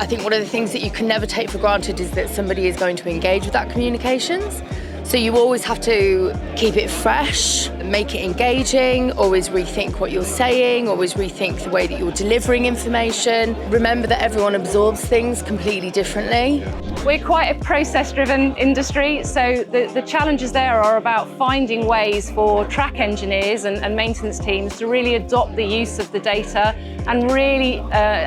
I think one of the things that you can never take for granted is that somebody is going to engage with that communications. So you always have to keep it fresh, make it engaging, always rethink what you're saying, always rethink the way that you're delivering information. Remember that everyone absorbs things completely differently. We're quite a process-driven industry, so the challenges there are about finding ways for track engineers and maintenance teams to really adopt the use of the data and really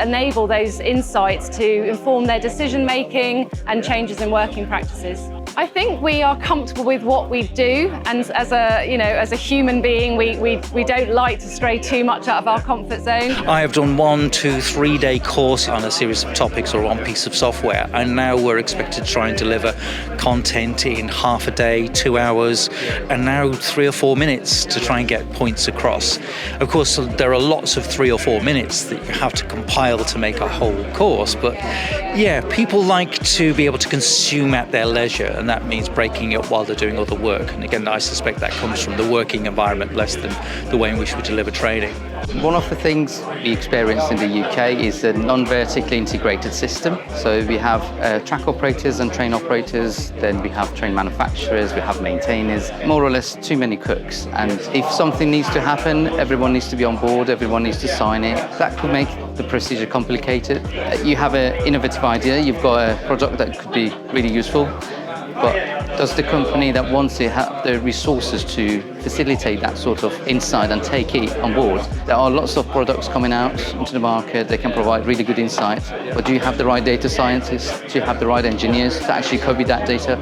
enable those insights to inform their decision-making and changes in working practices. I think we are comfortable with what we do, and as a human being, we don't like to stray too much out of our comfort zone. I have done 1, 2, 3 day course on a series of topics or one piece of software, and now we're expected to try and deliver content in half a day, 2 hours, and now 3 or 4 minutes to try and get points across. Of course, there are lots of 3 or 4 minutes that you have to compile to make a whole course, but yeah, people like to be able to consume at their leisure, and that means breaking it while they're doing other work. And again, I suspect that comes from the working environment less than the way in which we deliver training. One of the things we experience in the UK is a non-vertically integrated system. So we have track operators and train operators, then we have train manufacturers, we have maintainers, more or less too many cooks. And if something needs to happen, everyone needs to be on board, everyone needs to sign it. That could make the procedure complicated. You have an innovative idea, you've got a product that could be really useful, but does the company that wants it have the resources to facilitate that sort of insight and take it on board? There are lots of products coming out into the market, they can provide really good insight, but do you have the right data scientists? Do you have the right engineers to actually copy that data?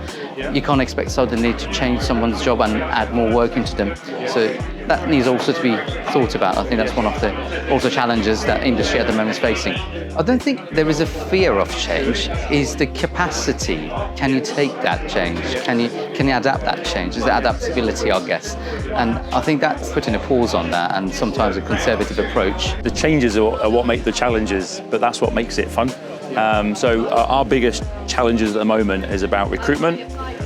You can't expect suddenly to change someone's job and add more work into them. So that needs also to be thought about. I think that's one of the also challenges that industry at the moment is facing. I don't think there is a fear of change. Is the capacity? Can you take that change? Can you adapt that change? Is the adaptability, I guess. And I think that's putting a pause on that and sometimes a conservative approach. The changes are what make the challenges, but that's what makes it fun. So our biggest challenges at the moment is about recruitment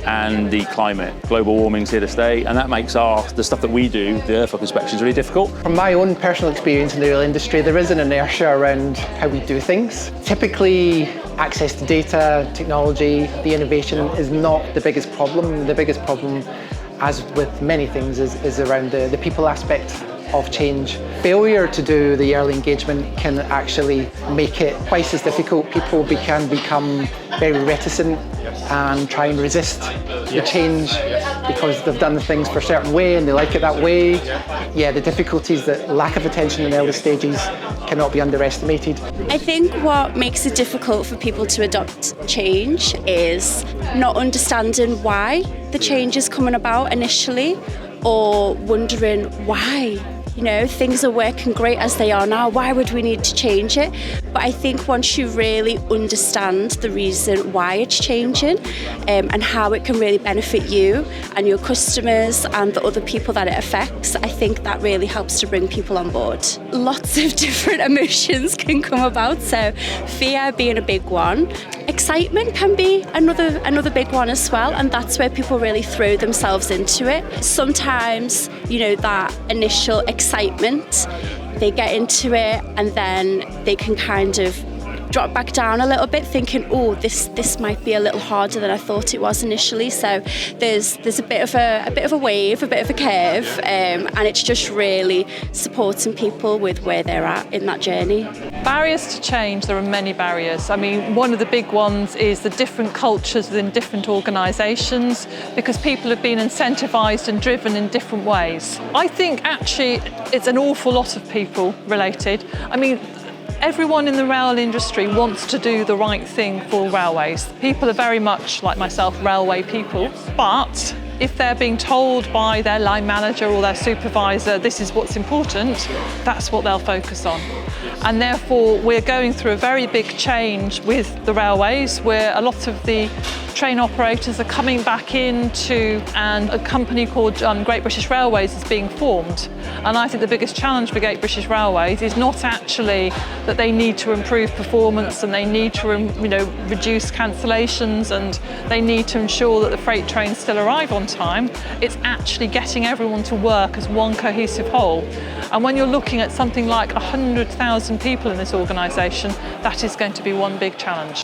and the climate. Global warming's here to stay, and that makes the stuff that we do, the earthwork inspections, really difficult. From my own personal experience in the rail industry, there is an inertia around how we do things. Typically, access to data, technology, the innovation is not the biggest problem. The biggest problem, as with many things, is around the people aspect of change. Failure to do the early engagement can actually make it twice as difficult. People can become very reticent and try and resist the change because they've done things for a certain way and they like it that way. Yeah, the difficulties that lack of attention in early stages cannot be underestimated. I think what makes it difficult for people to adopt change is not understanding why the change is coming about initially, or wondering why. You know, things are working great as they are now. Why would we need to change it? But I think once you really understand the reason why it's changing and how it can really benefit you and your customers and the other people that it affects, I think that really helps to bring people on board. Lots of different emotions can come about, so fear being a big one. Excitement can be another big one as well, and that's where people really throw themselves into it. Sometimes, you know, that initial excitement, they get into it and then they can kind of drop back down a little bit thinking, oh, this might be a little harder than I thought it was initially. So there's a bit of a wave, a bit of a curve, and it's just really supporting people with where they're at in that journey. Barriers to change, there are many barriers. I mean, one of the big ones is the different cultures within different organisations, because people have been incentivised and driven in different ways. I think actually it's an awful lot of people related. I mean, everyone in the rail industry wants to do the right thing for railways. People are very much, like myself, railway people, but if they're being told by their line manager or their supervisor, this is what's important, that's what they'll focus on. And therefore, we're going through a very big change with the railways, where a lot of the train operators are coming back into, and a company called Great British Railways is being formed. And I think the biggest challenge for Great British Railways is not actually that they need to improve performance and they need to reduce cancellations and they need to ensure that the freight trains still arrive on time. It's actually getting everyone to work as one cohesive whole. And when you're looking at something like 100,000 people in this organisation, that is going to be one big challenge.